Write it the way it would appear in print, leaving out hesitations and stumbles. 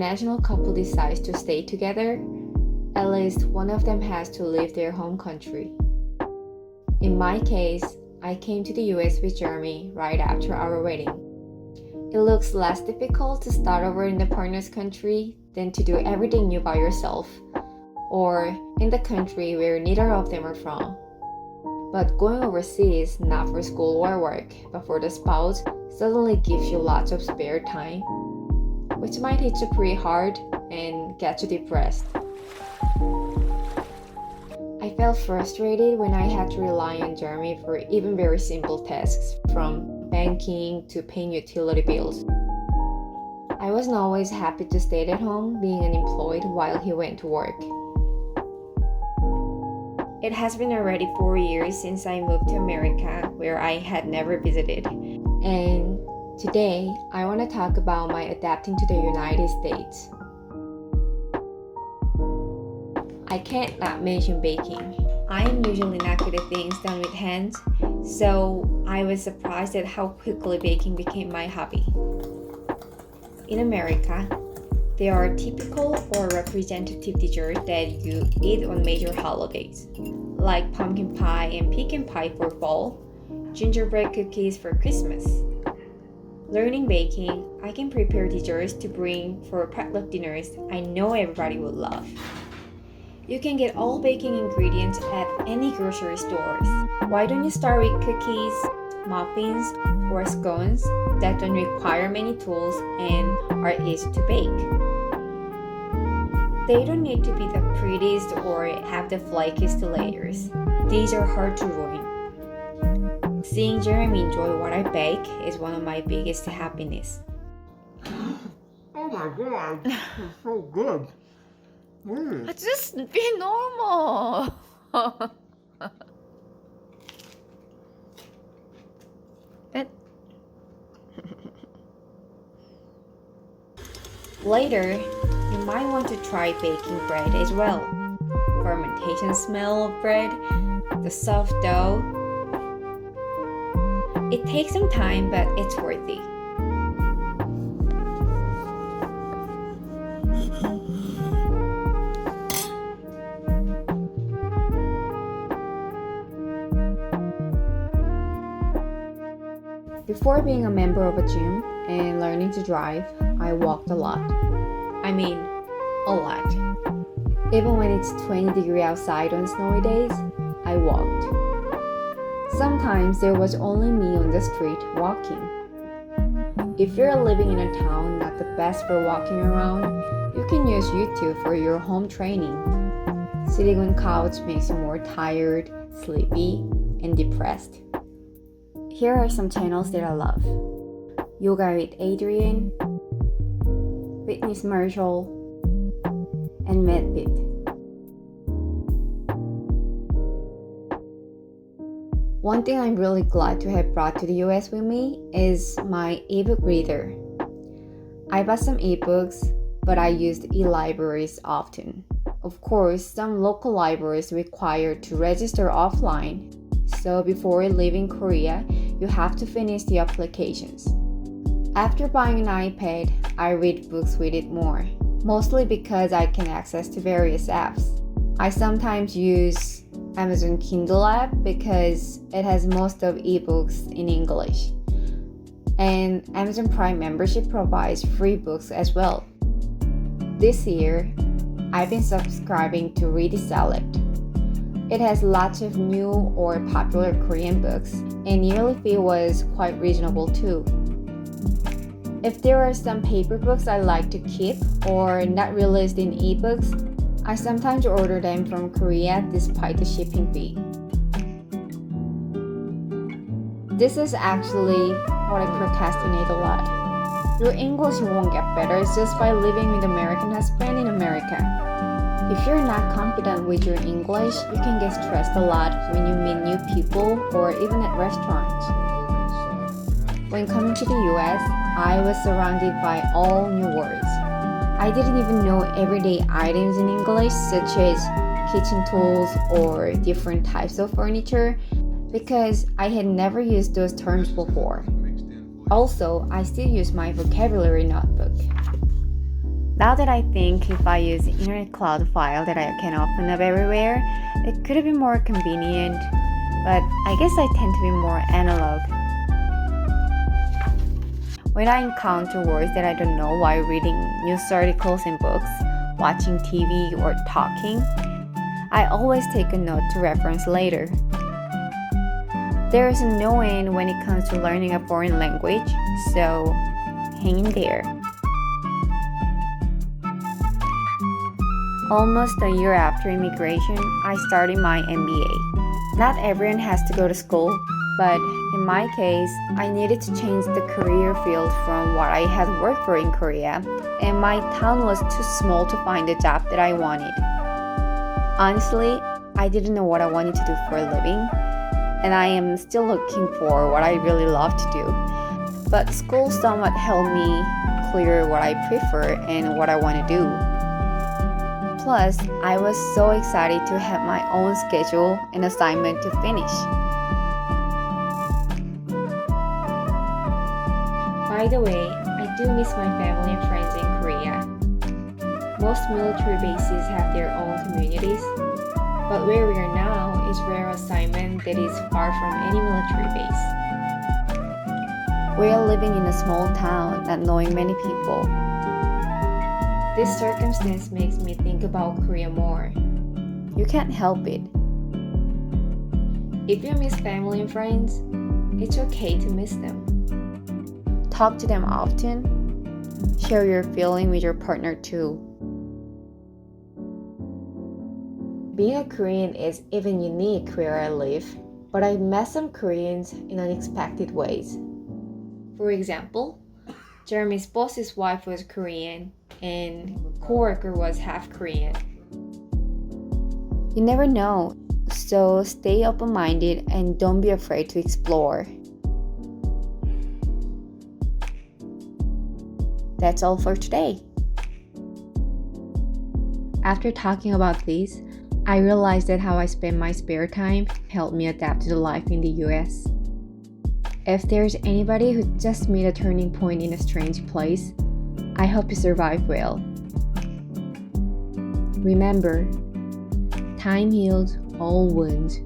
international couple decides to stay together, at least one of them has to leave their home country. In my case, I came to the US with Jeremy right after our wedding. It looks less difficult to start over in the partner's country than to do everything new by yourself, or in the country where neither of them are from. But going overseas, not for school or work, but for the spouse, suddenly gives you lots of spare time, which might hit you pretty hard and get you depressed. I felt frustrated when I had to rely on Jeremy for even very simple tasks, from banking to paying utility bills. I wasn't always happy to stay at home being unemployed while he went to work. It has been already 4 years since I moved to America, where I had never visited. And today, I want to talk about my adapting to the United States. I can't not mention baking. I am usually not good at things done with hands, so I was surprised at how quickly baking became my hobby. In America, there are typical or representative desserts that you eat on major holidays, like pumpkin pie and pecan pie for fall, gingerbread cookies for Christmas. Learning baking, I can prepare desserts to bring for potluck dinners I know everybody would love. You can get all baking ingredients at any grocery stores. Why don't you start with cookies, muffins, or scones that don't require many tools and are easy to bake? They don't need to be the prettiest or have the flakiest layers. These are hard to ruin. Seeing Jeremy enjoy what I bake is one of my biggest happiness. Oh my god, it's so good. Just be normal. Later, you might want to try baking bread as well. Fermentation smell of bread, the soft dough. It takes some time, but it's worth it. Before being a member of a gym and learning to drive, I walked a lot. I mean, a lot. Even when it's 20 degrees outside on snowy days, I walked. Sometimes there was only me on the street walking. If you're living in a town not the best for walking around, you can use YouTube for your home training. Sitting on couch makes you more tired, sleepy, and depressed. Here are some channels that I love. Yoga with Adriene, Fitness Marshall, and MedFit. One thing I'm really glad to have brought to the US with me is my ebook reader. I bought some ebooks, but I used e-libraries often. Of course, some local libraries require to register offline, so before leaving Korea, you have to finish the applications. After buying an iPad, I read books with it more, mostly because I can access to various apps. I sometimes use Amazon Kindle app because it has most of ebooks in English. And Amazon Prime membership provides free books as well. This year, I've been subscribing to Read Select. It has lots of new or popular Korean books, and yearly fee was quite reasonable too. If there are some paper books I like to keep or not released in ebooks, I sometimes order them from Korea despite the shipping fee. This is actually what I procrastinate a lot. Your English won't get better just by living with American husband in America. If you're not confident with your English, you can get stressed a lot when you meet new people or even at restaurants. When coming to the US, I was surrounded by all new words. I didn't even know everyday items in English, such as kitchen tools or different types of furniture, because I had never used those terms before. Also, I still use my vocabulary notebook. Now that I think if I use the internet cloud file that I can open up everywhere, it could have been more convenient, but I guess I tend to be more analog. When I encounter words that I don't know while reading news articles and books, watching TV, or talking, I always take a note to reference later. There is no end when it comes to learning a foreign language, so hang in there. Almost a year after immigration, I started my MBA. Not everyone has to go to school, but in my case, I needed to change the career field from what I had worked for in Korea, and my town was too small to find the job that I wanted. Honestly, I didn't know what I wanted to do for a living, and I am still looking for what I really love to do. But school somewhat helped me clear what I prefer and what I want to do. Plus, I was so excited to have my own schedule and assignment to finish. By the way, I do miss my family and friends in Korea. Most military bases have their own communities, but where we are now is rare assignment that is far from any military base. We are living in a small town, not knowing many people. This circumstance makes me think about Korea more. You can't help it. If you miss family and friends, it's okay to miss them. Talk to them often. Share your feeling with your partner too. Being a Korean is even unique where I live, but I met some Koreans in unexpected ways. For example, Jeremy's boss's wife was Korean and coworker was half Korean. You never know, so stay open-minded and don't be afraid to explore. That's all for today. After talking about this, I realized that how I spend my spare time helped me adapt to the life in the US. If there's anybody who just made a turning point in a strange place, I hope you survive well. Remember, time heals all wounds.